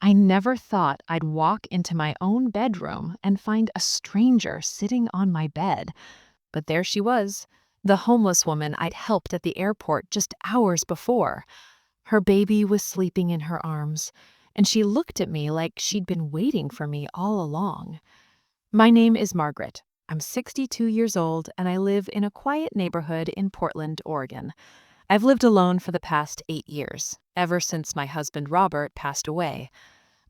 I never thought I'd walk into my own bedroom and find a stranger sitting on my bed. But there she was, the homeless woman I'd helped at the airport just hours before. Her baby was sleeping in her arms, and she looked at me like she'd been waiting for me all along. My name is Margaret. I'm 62 years old, and I live in a quiet neighborhood in Portland, Oregon. I've lived alone for the past 8 years, ever since my husband Robert passed away.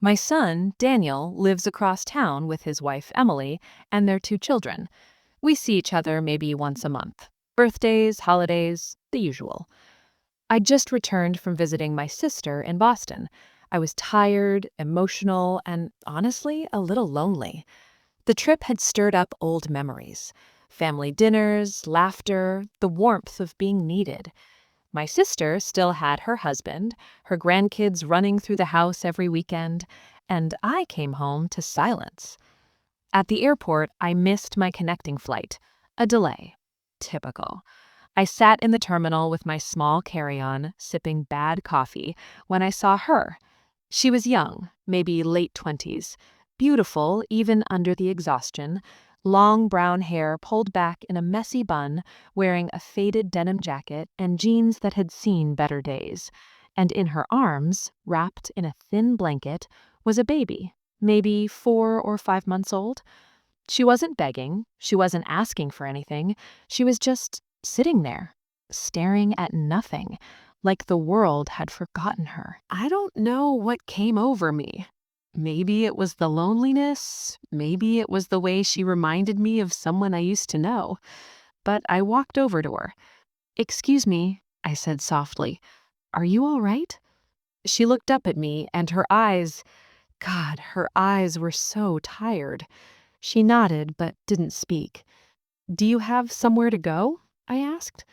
My son, Daniel, lives across town with his wife, Emily, and their 2 children. We see each other maybe once a month. Birthdays, holidays, the usual. I just returned from visiting my sister in Boston. I was tired, emotional, and honestly, a little lonely. The trip had stirred up old memories. Family dinners, laughter, the warmth of being needed. My sister still had her husband, her grandkids running through the house every weekend, and I came home to silence. At the airport, I missed my connecting flight. A delay. Typical. I sat in the terminal with my small carry-on, sipping bad coffee, when I saw her. She was young, maybe late 20s, beautiful even under the exhaustion, long brown hair pulled back in a messy bun, wearing a faded denim jacket and jeans that had seen better days. And in her arms, wrapped in a thin blanket, was a baby, maybe 4 or 5 months old. She wasn't begging, she wasn't asking for anything, she was just sitting there, staring at nothing, like the world had forgotten her. I don't know what came over me. Maybe it was the loneliness, maybe it was the way she reminded me of someone I used to know. But I walked over to her. "Excuse me," I said softly. "Are you all right?" She looked up at me, and her eyes were so tired. She nodded, but didn't speak. "Do you have somewhere to go?" I asked.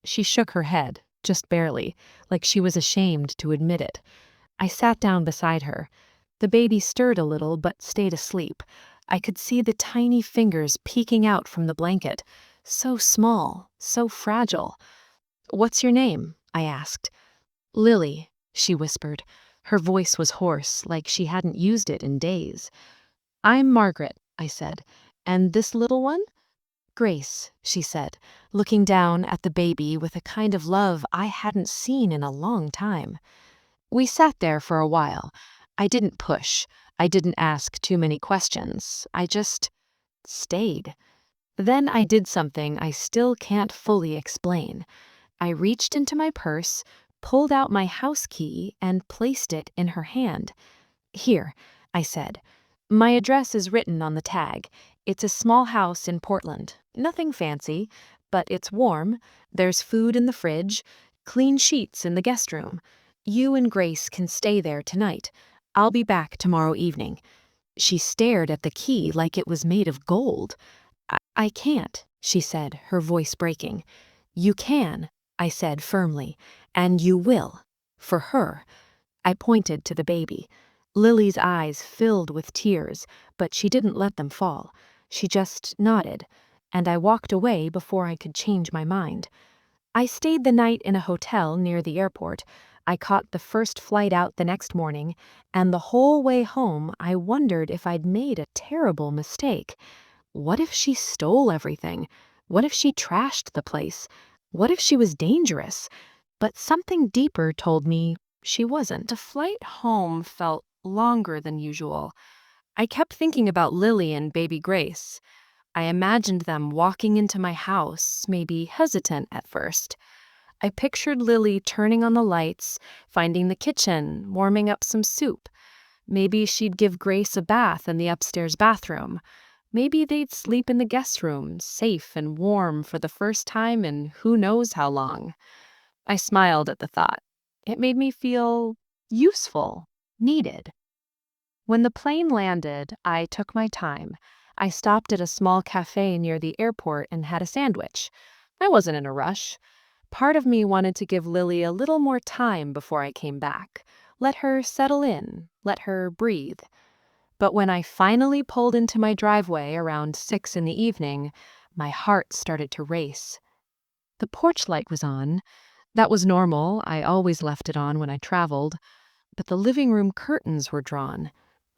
She shook her head, just barely, like she was ashamed to admit it. I sat down beside her. The baby stirred a little, but stayed asleep. I could see the tiny fingers peeking out from the blanket. So small, so fragile. "What's your name?" I asked. "Lily," she whispered. Her voice was hoarse, like she hadn't used it in days. "I'm Margaret," I said. "And this little one?" "Grace," she said, looking down at the baby with a kind of love I hadn't seen in a long time. We sat there for a while. I didn't push. I didn't ask too many questions. I just stayed. Then I did something I still can't fully explain. I reached into my purse, pulled out my house key, and placed it in her hand. "Here," I said. "My address is written on the tag. It's a small house in Portland. Nothing fancy, but it's warm. There's food in the fridge, clean sheets in the guest room. You and Grace can stay there tonight. I'll be back tomorrow evening." She stared at the key like it was made of gold. I can't," she said, her voice breaking. "You can," I said firmly, "and you will. For her." I pointed to the baby. Lily's eyes filled with tears, but she didn't let them fall. She just nodded, and I walked away before I could change my mind. I stayed the night in a hotel near the airport. I caught the first flight out the next morning, and the whole way home I wondered if I'd made a terrible mistake. What if she stole everything? What if she trashed the place? What if she was dangerous? But something deeper told me she wasn't. The flight home felt longer than usual. I kept thinking about Lily and baby Grace. I imagined them walking into my house, maybe hesitant at first. I pictured Lily turning on the lights, finding the kitchen, warming up some soup. Maybe she'd give Grace a bath in the upstairs bathroom. Maybe they'd sleep in the guest room, safe and warm for the first time in who knows how long. I smiled at the thought. It made me feel useful, needed. When the plane landed, I took my time. I stopped at a small cafe near the airport and had a sandwich. I wasn't in a rush. Part of me wanted to give Lily a little more time before I came back. Let her settle in, let her breathe. But when I finally pulled into my driveway around 6 in the evening, my heart started to race. The porch light was on. That was normal. I always left it on when I traveled. but the living room curtains were drawn.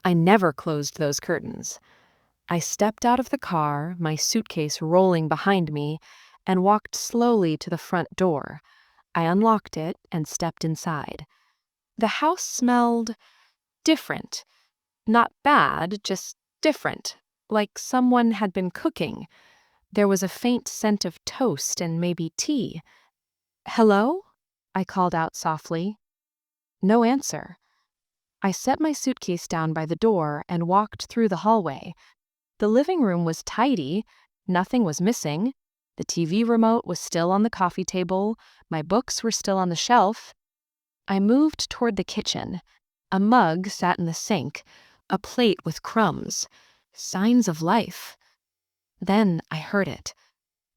I never closed those curtains. I stepped out of the car, my suitcase rolling behind me, and walked slowly to the front door. I unlocked it and stepped inside. The house smelled different. Not bad, just different, like someone had been cooking. There was a faint scent of toast and maybe tea. "Hello?" I called out softly. No answer. I set my suitcase down by the door and walked through the hallway. The living room was tidy. Nothing was missing. The TV remote was still on the coffee table. My books were still on the shelf. I moved toward the kitchen. A mug sat in the sink, a plate with crumbs. Signs of life. Then I heard it.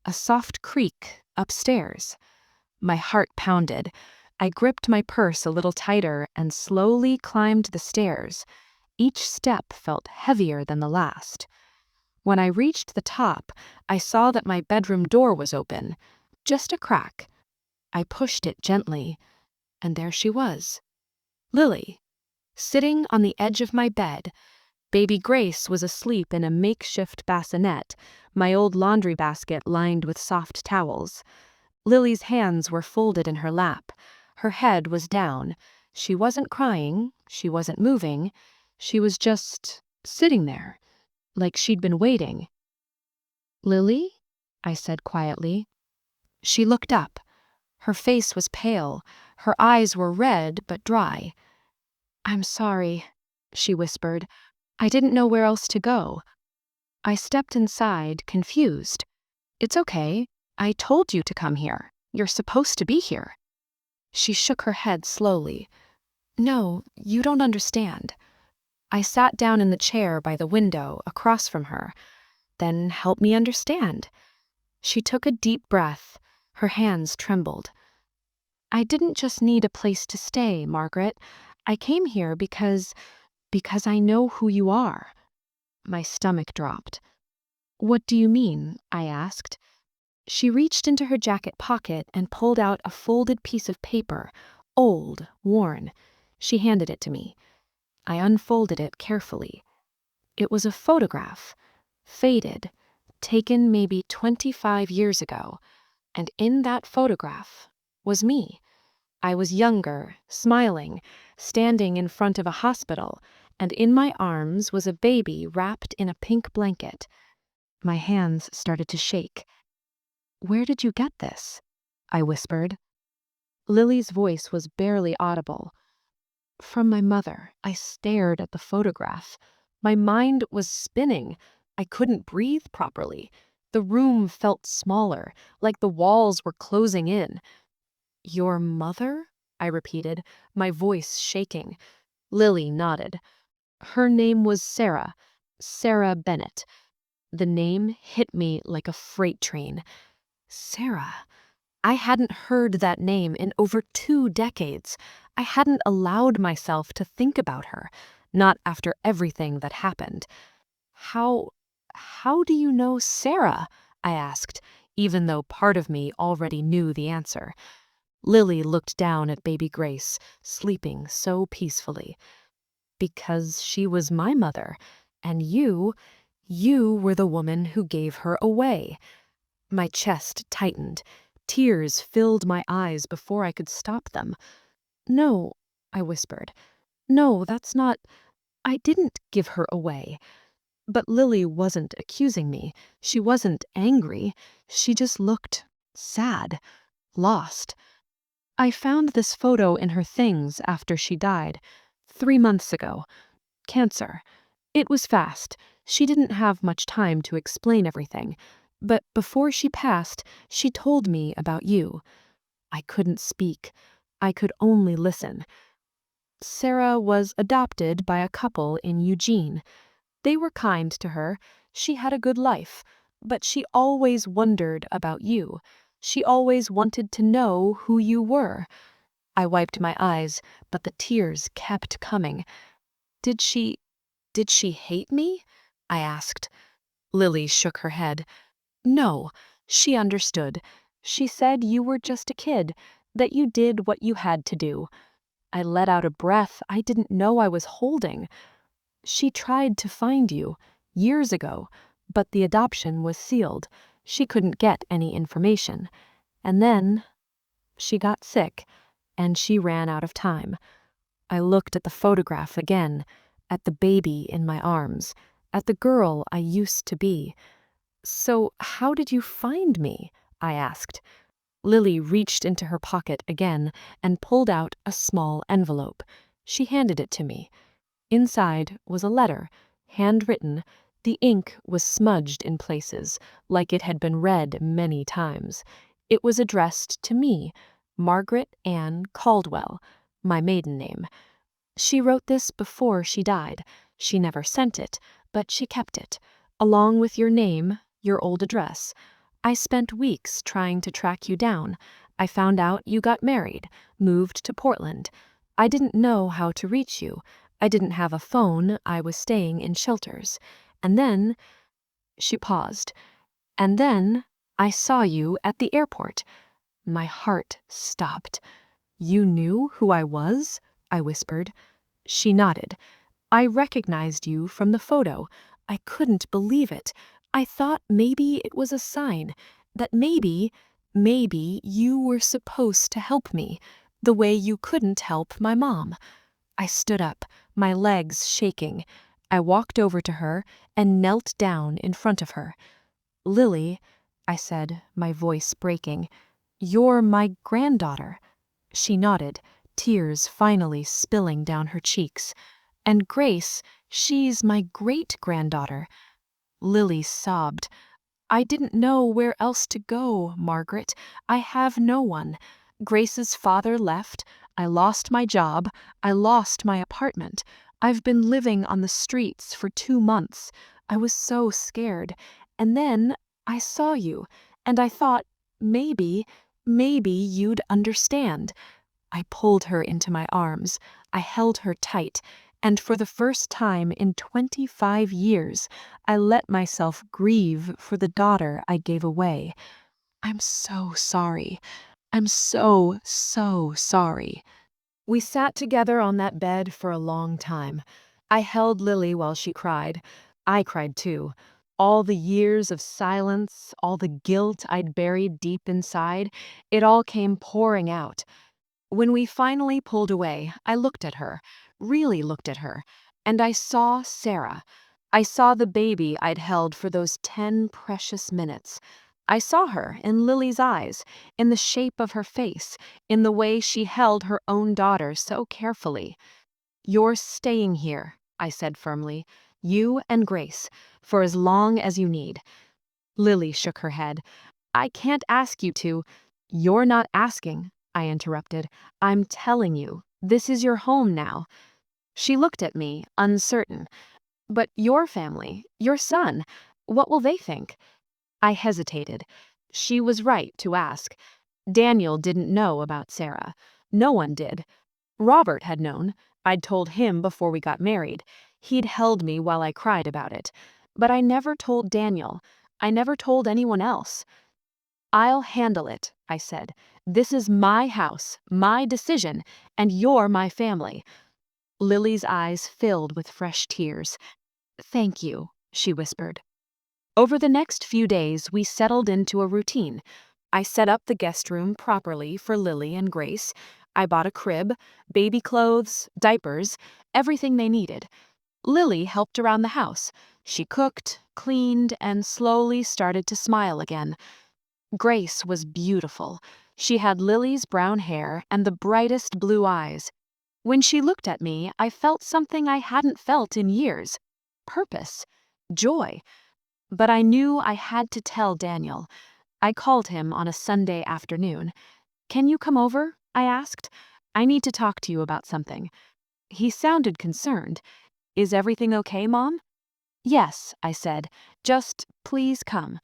A soft creak upstairs. My heart pounded. I gripped my purse a little tighter and slowly climbed the stairs. Each step felt heavier than the last. When I reached the top, I saw that my bedroom door was open. Just a crack. I pushed it gently, and there she was. Lily, sitting on the edge of my bed. Baby Grace was asleep in a makeshift bassinet, my old laundry basket lined with soft towels. Lily's hands were folded in her lap. Her head was down. She wasn't crying. She wasn't moving. She was just sitting there, like she'd been waiting. "Lily?" I said quietly. She looked up. Her face was pale. Her eyes were red but dry. "I'm sorry," she whispered. "I didn't know where else to go." I stepped inside, confused. "It's okay. I told you to come here. You're supposed to be here." She shook her head slowly. "No, you don't understand." I sat down in the chair by the window across from her. "Then help me understand." She took a deep breath. Her hands trembled. "I didn't just need a place to stay, Margaret. I came here because I know who you are." My stomach dropped. "What do you mean?" I asked. She reached into her jacket pocket and pulled out a folded piece of paper, old, worn. She handed it to me. I unfolded it carefully. It was a photograph, faded, taken maybe 25 years ago, and in that photograph was me. I was younger, smiling, standing in front of a hospital, and in my arms was a baby wrapped in a pink blanket. My hands started to shake. "Where did you get this?" I whispered. Lily's voice was barely audible. "From my mother." I stared at the photograph. My mind was spinning. I couldn't breathe properly. The room felt smaller, like the walls were closing in. "Your mother?" I repeated, my voice shaking. Lily nodded. "Her name was Sarah. Sarah Bennett." The name hit me like a freight train. Sarah. I hadn't heard that name in over 2 decades. I hadn't allowed myself to think about her, not after everything that happened. How do you know Sarah?" I asked, even though part of me already knew the answer. Lily looked down at baby Grace, sleeping so peacefully. "Because she was my mother, and you were the woman who gave her away." My chest tightened. Tears filled my eyes before I could stop them. "No," I whispered. "No, that's not. I didn't give her away." But Lily wasn't accusing me. She wasn't angry. She just looked sad, lost. "I found this photo in her things after she died. 3 months ago. Cancer. It was fast. She didn't have much time to explain everything. But before she passed, she told me about you." I couldn't speak. I could only listen. "Sarah was adopted by a couple in Eugene. They were kind to her. She had a good life. But she always wondered about you. She always wanted to know who you were." I wiped my eyes, but the tears kept coming. Did she hate me?" I asked. Lily shook her head. "No, she understood. She said you were just a kid, that you did what you had to do." I let out a breath I didn't know I was holding. She tried to find you years ago, but the adoption was sealed. She couldn't get any information. And then she got sick, and she ran out of time. I looked at the photograph again, at the baby in my arms, at the girl I used to be. So, how did you find me? I asked. Lily reached into her pocket again and pulled out a small envelope. She handed it to me. Inside was a letter, handwritten. The ink was smudged in places, like it had been read many times. It was addressed to me, Margaret Ann Caldwell, my maiden name. She wrote this before she died. She never sent it, but she kept it, along with your name, your old address. I spent weeks trying to track you down. I found out you got married, moved to Portland. I didn't know how to reach you. I didn't have a phone. I was staying in shelters. And then, she paused. And then I saw you at the airport. My heart stopped. You knew who I was? I whispered. She nodded. I recognized you from the photo. I couldn't believe it. I thought maybe it was a sign, that maybe you were supposed to help me, the way you couldn't help my mom. I stood up, my legs shaking. I walked over to her and knelt down in front of her. Lily, I said, my voice breaking, you're my granddaughter. She nodded, tears finally spilling down her cheeks. And Grace, she's my great-granddaughter. Lily sobbed. I didn't know where else to go, Margaret. I have no one. Grace's father left. I lost my job. I lost my apartment. I've been living on the streets for 2 months. I was so scared. And then I saw you, and I thought, maybe you'd understand. I pulled her into my arms. I held her tight. And for the first time in 25 years, I let myself grieve for the daughter I gave away. I'm so sorry. I'm so sorry. We sat together on that bed for a long time. I held Lily while she cried. I cried too. All the years of silence, all the guilt I'd buried deep inside, it all came pouring out. When we finally pulled away, I looked at her, really looked at her, and I saw Sarah. I saw the baby I'd held for those 10 precious minutes. I saw her in Lily's eyes, in the shape of her face, in the way she held her own daughter so carefully. You're staying here, I said firmly, you and Grace, for as long as you need. Lily shook her head. I can't ask you to. You're not asking, I interrupted. I'm telling you, this is your home now. She looked at me, uncertain. But your family, your son, what will they think? I hesitated. She was right to ask. Daniel didn't know about Sarah. No one did. Robert had known. I'd told him before we got married. He'd held me while I cried about it. But I never told Daniel. I never told anyone else. I'll handle it, I said. This is my house, my decision, and you're my family. Lily's eyes filled with fresh tears. Thank you, she whispered. Over the next few days, we settled into a routine. I set up the guest room properly for Lily and Grace. I bought a crib, baby clothes, diapers, everything they needed. Lily helped around the house. She cooked, cleaned, and slowly started to smile again. Grace was beautiful. She had Lily's brown hair and the brightest blue eyes. When she looked at me, I felt something I hadn't felt in years. Purpose. Joy. But I knew I had to tell Daniel. I called him on a Sunday afternoon. Can you come over? I asked. I need to talk to you about something. He sounded concerned. Is everything okay, Mom? Yes, I said. Just please come.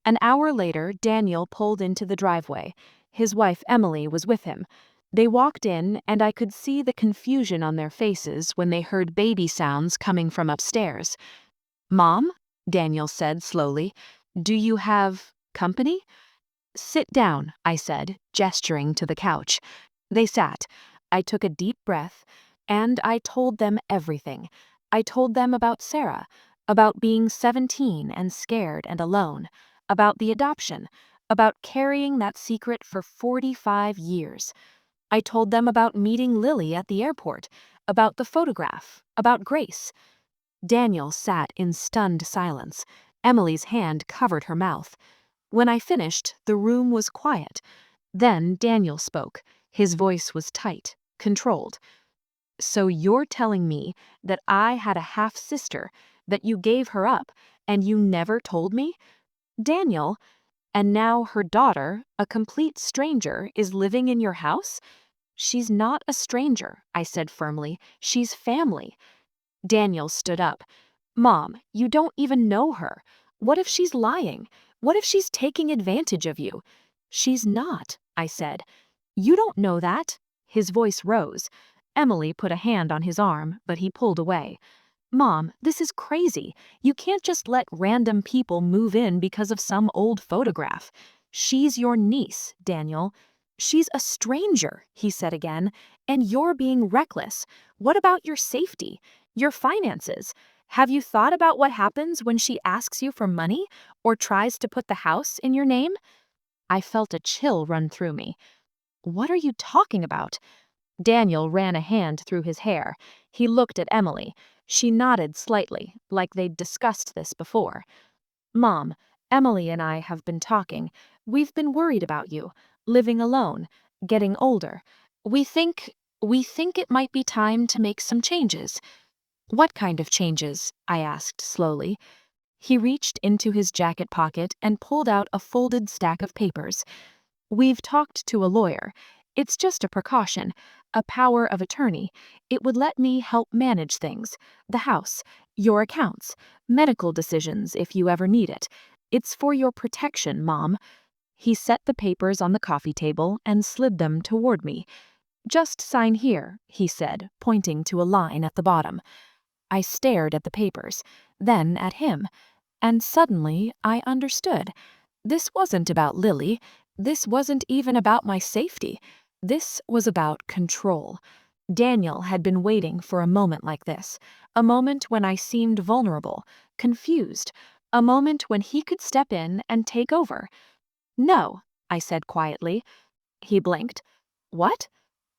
An hour later, Daniel pulled into the driveway. His wife, Emily, was with him. They walked in, and I could see the confusion on their faces when they heard baby sounds coming from upstairs. Mom, Daniel said slowly, do you have company? Sit down, I said, gesturing to the couch. They sat. I took a deep breath, and I told them everything. I told them about Sarah, about being 17 and scared and alone, about the adoption, about carrying that secret for 45 years. I told them about meeting Lily at the airport, about the photograph, about Grace. Daniel sat in stunned silence. Emily's hand covered her mouth. When I finished, the room was quiet. Then Daniel spoke. His voice was tight, controlled. "So you're telling me that I had a half-sister, that you gave her up, and you never told me? Daniel, and now her daughter, a complete stranger, is living in your house?" "She's not a stranger," I said firmly. "She's family." Daniel stood up. "Mom, you don't even know her. What if she's lying? What if she's taking advantage of you?" "She's not," I said. "You don't know that." His voice rose. Emily put a hand on his arm, but he pulled away. "Mom, this is crazy. You can't just let random people move in because of some old photograph. She's your niece, Daniel." "She's a stranger," he said again, "and you're being reckless. What about your safety? Your finances? Have you thought about what happens when she asks you for money or tries to put the house in your name?" I felt a chill run through me. "What are you talking about?" Daniel ran a hand through his hair. He looked at Emily. She nodded slightly, like they'd discussed this before. "Mom, Emily and I have been talking. We've been worried about you, living alone, getting older. We think, we think it might be time to make some changes." "What kind of changes?" I asked slowly. He reached into his jacket pocket and pulled out a folded stack of papers. "We've talked to a lawyer. It's just a precaution, a power of attorney. It would let me help manage things, the house, your accounts, medical decisions if you ever need it. It's for your protection, Mom." He set the papers on the coffee table and slid them toward me. "Just sign here," he said, pointing to a line at the bottom. I stared at the papers, then at him, and suddenly I understood. This wasn't about Lily. This wasn't even about my safety. This was about control. Daniel had been waiting for a moment like this, a moment when I seemed vulnerable, confused, a moment when he could step in and take over. "No," I said quietly. He blinked. "What?"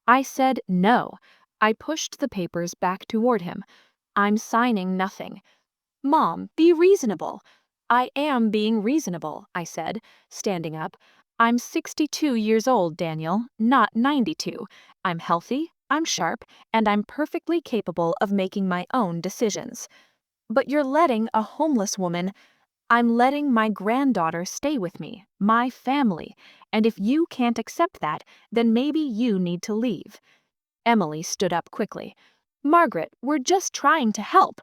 I said no. I pushed the papers back toward him. "I'm signing nothing." "Mom, be reasonable." "I am being reasonable," I said, standing up. "I'm 62 years old, Daniel, not 92. I'm healthy, I'm sharp, and I'm perfectly capable of making my own decisions." "But you're letting a homeless woman—" "I'm letting my granddaughter stay with me, my family, and if you can't accept that, then maybe you need to leave." Emily stood up quickly. "Margaret, we're just trying to help."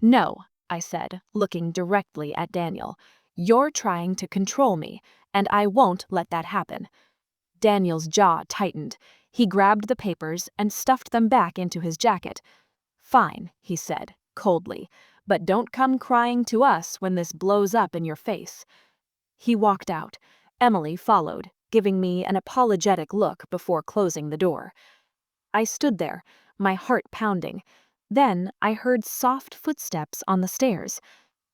"No," I said, looking directly at Daniel. "You're trying to control me, and I won't let that happen." Daniel's jaw tightened. He grabbed the papers and stuffed them back into his jacket. "Fine," he said, coldly, "but don't come crying to us when this blows up in your face." He walked out. Emily followed, giving me an apologetic look before closing the door. I stood there, my heart pounding. Then I heard soft footsteps on the stairs.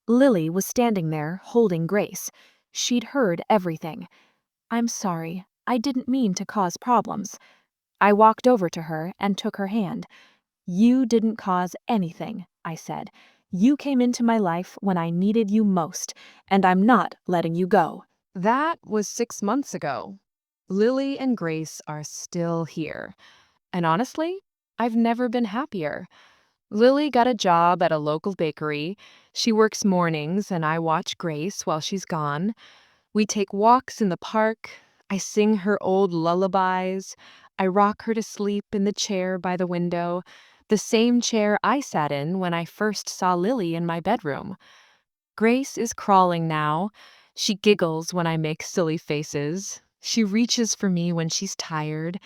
Lily was standing there, holding Grace. She'd heard everything. "I'm sorry. I didn't mean to cause problems." I walked over to her and took her hand. "You didn't cause anything," I said. "You came into my life when I needed you most, and I'm not letting you go." That was 6 months ago. Lily and Grace are still here. And honestly, I've never been happier. Lily got a job at a local bakery. She works mornings, and I watch Grace while she's gone. We take walks in the park. I sing her old lullabies. I rock her to sleep in the chair by the window, the same chair I sat in when I first saw Lily in my bedroom. Grace is crawling now. She giggles when I make silly faces. She reaches for me when she's tired.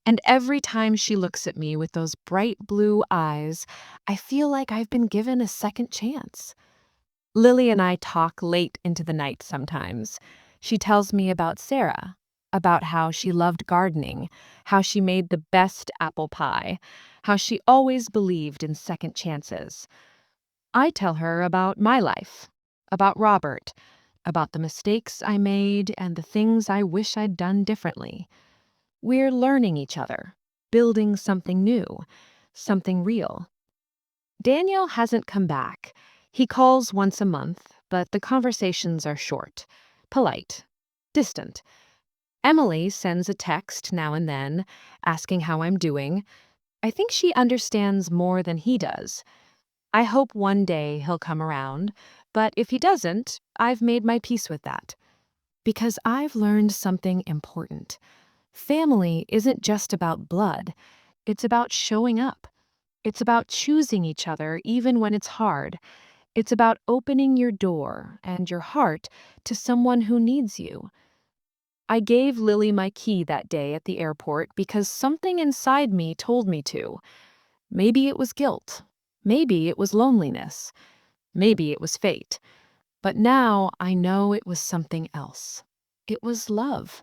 And every time she looks at me with those bright blue eyes, I feel like I've been given a second chance. Lily and I talk late into the night sometimes. She tells me about Sarah. about how she loved gardening, how she made the best apple pie, how she always believed in second chances. I tell her about my life, about Robert, about the mistakes I made and the things I wish I'd done differently. We're learning each other, building something new, something real. Daniel hasn't come back. He calls once a month, but the conversations are short, polite, distant. Emily sends a text now and then, asking how I'm doing. I think she understands more than he does. I hope one day he'll come around, but if he doesn't, I've made my peace with that. Because I've learned something important. Family isn't just about blood, it's about showing up. It's about choosing each other even when it's hard. It's about opening your door and your heart to someone who needs you. I gave Lily my key that day at the airport because something inside me told me to. Maybe it was guilt. Maybe it was loneliness. Maybe it was fate. But now I know it was something else. It was love.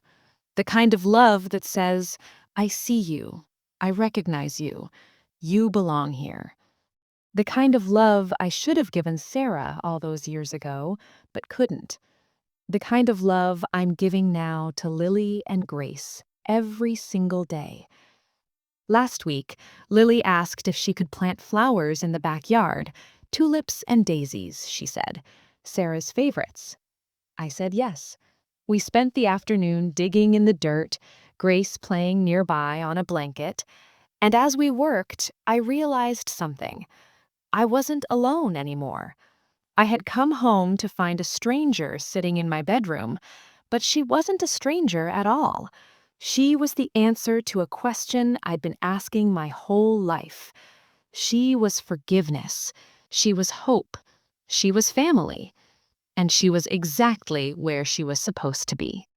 The kind of love that says, I see you. I recognize you. You belong here. The kind of love I should have given Sarah all those years ago, but couldn't. The kind of love I'm giving now to Lily and Grace every single day. Last week, Lily asked if she could plant flowers in the backyard. Tulips and daisies, she said. Sarah's favorites. I said yes. We spent the afternoon digging in the dirt, Grace playing nearby on a blanket. And as we worked, I realized something. I wasn't alone anymore. I had come home to find a stranger sitting in my bedroom, but she wasn't a stranger at all. She was the answer to a question I'd been asking my whole life. She was forgiveness. She was hope. She was family. And she was exactly where she was supposed to be.